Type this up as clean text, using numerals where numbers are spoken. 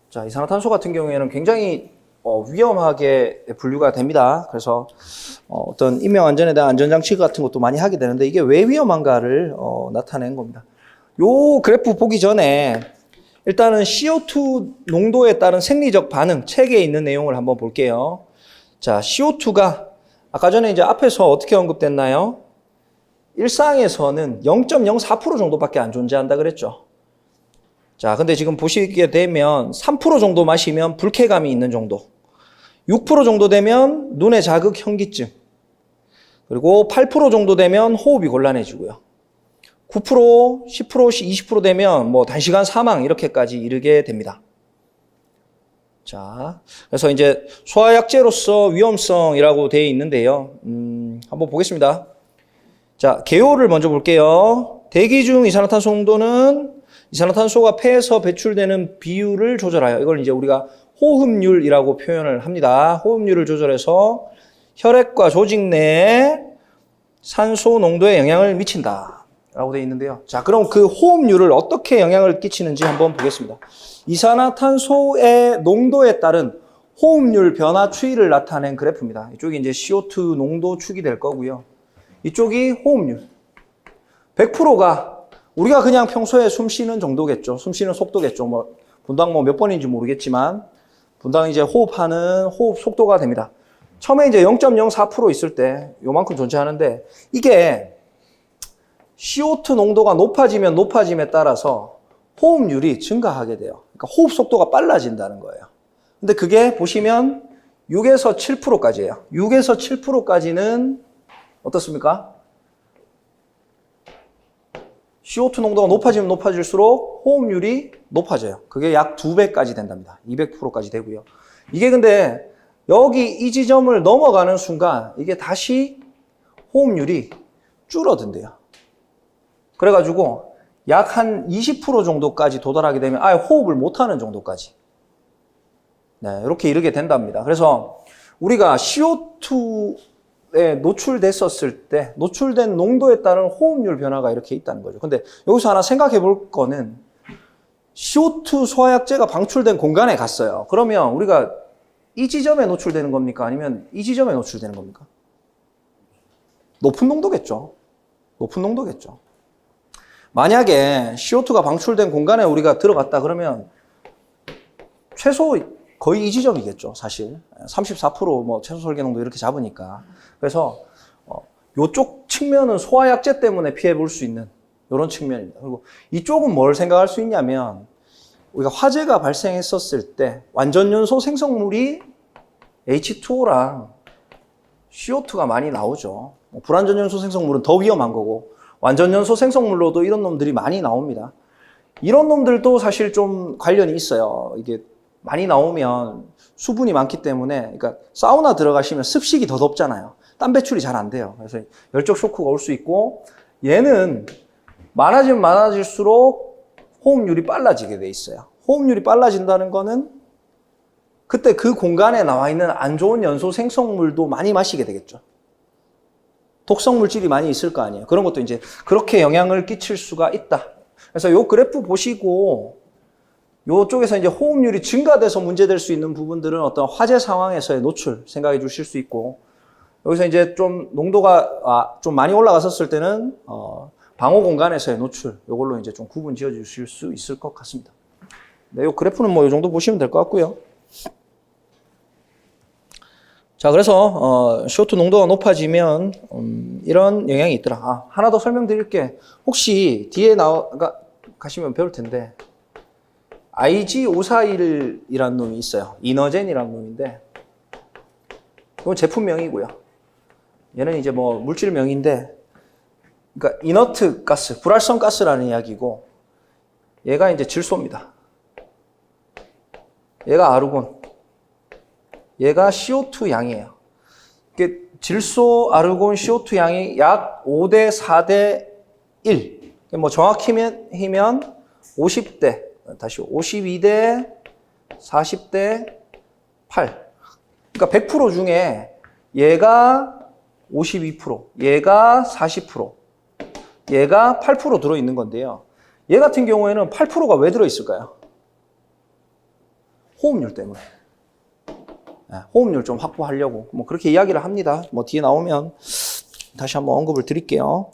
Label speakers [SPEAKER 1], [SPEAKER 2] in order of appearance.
[SPEAKER 1] 자, 이산화탄소 같은 경우에는 굉장히 위험하게 분류가 됩니다. 그래서 어떤 인명 안전에 대한 안전장치 같은 것도 많이 하게 되는데 이게 왜 위험한가를 나타낸 겁니다. 요 그래프 보기 전에 일단은 CO2 농도에 따른 생리적 반응, 책에 있는 내용을 한번 볼게요. 자, CO2가 아까 전에 이제 앞에서 어떻게 언급됐나요? 일상에서는 0.04% 정도밖에 안 존재한다 그랬죠. 자, 근데 지금 보시게 되면 3% 정도 마시면 불쾌감이 있는 정도, 6% 정도 되면 눈의 자극, 현기증, 그리고 8% 정도 되면 호흡이 곤란해지고요. 9%, 10%, 20% 되면 뭐 단시간 사망 이렇게까지 이르게 됩니다. 자, 그래서 이제 소화약제로서 위험성이라고 되어 있는데요. 한번 보겠습니다. 자, 개요를 먼저 볼게요. 대기 중 이산화탄소 농도는 이산화탄소가 폐에서 배출되는 비율을 조절하여, 이걸 이제 우리가 호흡률이라고 표현을 합니다. 호흡률을 조절해서 혈액과 조직 내에 산소 농도에 영향을 미친다 라고 되어 있는데요. 자, 그럼 그 호흡률을 어떻게 영향을 끼치는지 한번 보겠습니다. 이산화탄소의 농도에 따른 호흡률 변화 추이를 나타낸 그래프입니다. 이쪽이 이제 CO2 농도 축이 될 거고요. 이쪽이 호흡률. 100%가 우리가 그냥 평소에 숨 쉬는 정도겠죠. 숨 쉬는 속도겠죠. 뭐 분당 몇 번인지 모르겠지만 분당 이제 호흡하는 호흡 속도가 됩니다. 처음에 이제 0.04% 있을 때 요만큼 존재하는데 이게 CO2 농도가 높아지면 높아짐에 따라서 호흡률이 증가하게 돼요. 그러니까 호흡 속도가 빨라진다는 거예요. 근데 그게 보시면 6에서 7%까지예요. 6에서 7%까지는 어떻습니까? CO2 농도가 높아지면 높아질수록 호흡률이 높아져요. 그게 약 2배까지 된답니다. 200%까지 되고요. 이게 근데 여기 이 지점을 넘어가는 순간 이게 다시 호흡률이 줄어든대요. 그래가지고 약 한 20% 정도까지 도달하게 되면 아예 호흡을 못하는 정도까지 이렇게 이르게 된답니다. 그래서 우리가 CO2에 노출됐었을 때 노출된 농도에 따른 호흡률 변화가 이렇게 있다는 거죠. 근데 여기서 하나 생각해 볼 거는 CO2 소화약제가 방출된 공간에 갔어요. 그러면 우리가 이 지점에 노출되는 겁니까? 아니면 이 지점에 노출되는 겁니까? 높은 농도겠죠. 높은 농도겠죠. 만약에 CO2가 방출된 공간에 우리가 들어갔다 그러면 최소 거의 이 지점이겠죠, 사실. 34% 뭐 최소 설계 농도 이렇게 잡으니까. 그래서 이쪽 측면은 소화약제 때문에 피해 볼 수 있는 이런 측면입니다. 그리고 이쪽은 뭘 생각할 수 있냐면 우리가 화재가 발생했었을 때 완전연소 생성물이 H2O랑 CO2가 많이 나오죠. 불완전연소 생성물은 더 위험한 거고 완전연소 생성물로도 이런 놈들이 많이 나옵니다. 이런 놈들도 사실 좀 관련이 있어요. 이게 많이 나오면 수분이 많기 때문에, 그러니까 사우나 들어가시면 습식이 더 덥잖아요. 땀 배출이 잘 안 돼요. 그래서 열적 쇼크가 올 수 있고, 얘는 많아지면 많아질수록 호흡률이 빨라지게 돼 있어요. 호흡률이 빨라진다는 거는 그때 그 공간에 나와 있는 안 좋은 연소 생성물도 많이 마시게 되겠죠. 독성 물질이 많이 있을 거 아니에요. 그런 것도 이제 그렇게 영향을 끼칠 수가 있다. 그래서 요 그래프 보시고 요쪽에서 이제 호흡률이 증가돼서 문제될 수 있는 부분들은 어떤 화재 상황에서의 노출 생각해 주실 수 있고, 여기서 이제 좀 농도가 좀 많이 올라갔었을 때는 방호 공간에서의 노출, 요걸로 이제 좀 구분 지어 주실 수 있을 것 같습니다. 네, 요 그래프는 뭐 요 정도 보시면 될 것 같고요. 자, 그래서 CO2 농도가 높아지면 이런 영향이 있더라. 하나 더 설명드릴게. 혹시 뒤에 가시면 배울 텐데 IG541이라는 놈이 있어요. 이너젠이라는 놈인데 이건 제품명이고요. 얘는 이제 뭐 물질명인데, 그러니까 이너트 가스, 불활성 가스라는 이야기고, 얘가 이제 질소입니다. 얘가 아르곤, 얘가 CO2 양이에요. 질소, 아르곤, CO2 양이 약 5대 4대 1. 뭐 정확히면 50대, 다시 52대 40대 8. 그러니까 100% 중에 얘가 52%, 얘가 40%, 얘가 8% 들어있는 건데요. 얘 같은 경우에는 8%가 왜 들어있을까요? 호흡률 때문에. 호흡률 좀 확보하려고 뭐 그렇게 이야기를 합니다. 뭐 뒤에 나오면 다시 한번 언급을 드릴게요.